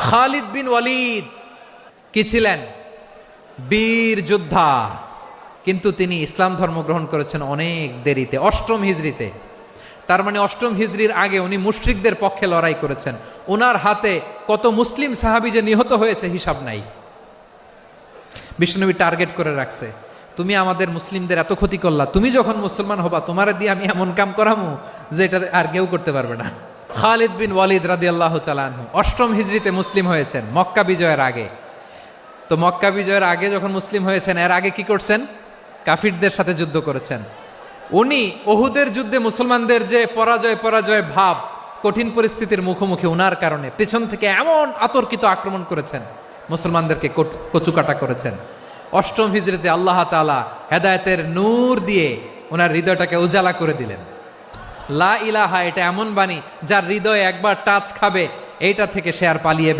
খালিদ বিন ওয়ালিদ কি ছিলেন? বীর যোদ্ধা, কিন্তু তিনি ইসলাম ধর্ম গ্রহণ করেছেন অনেক দেরিতে, অষ্টম হিজরিতে। তার মানে অষ্টম হিজরির আগে উনি মুশরিকদের পক্ষে লড়াই করেছেন। ওনার হাতে কত মুসলিম সাহাবী যে নিহত হয়েছে হিসাব নাই। বিশ্বনবী টার্গেট করে রাখছে, তুমি আমাদের মুসলিমদের এত ক্ষতি করলা, তুমি যখন মুসলমান হবা তোমারে দিয়ে আমি এমন কাম করামু যে এটা আর কেউ করতে পারবে না। খালিদ বিন ওয়ালিদ রাদিয়াল্লাহু তাআলা আনহু অষ্টম হিজরিতে মুসলিম হয়েছেন, মক্কা বিজয়ের আগে। তো মক্কা বিজয়ের আগে যখন মুসলিম হয়েছেন, এর আগে কি করছেন? কাফিরদের সাথে যুদ্ধ করেছেন। উনি উহুদের যুদ্ধে মুসলমানদের যে পরাজয় ভাব, কঠিন পরিস্থিতির মুখোমুখি উনার কারণে পেছন থেকে এমন আতর্কিত আক্রমণ করেছেন, মুসলমানদেরকে কচুকাটা করেছেন। অষ্টম হিজরিতে আল্লাহ তাআলা হেদায়েতের নূর দিয়ে ওনার হৃদয়টাকে উজালা করে দিলেন। লা ইলাহা, এটা এমন বাণী যার হৃদয়ে একবার টাচ খাবে, এইটা থেকে সে আর পালিয়ে বেড়াবে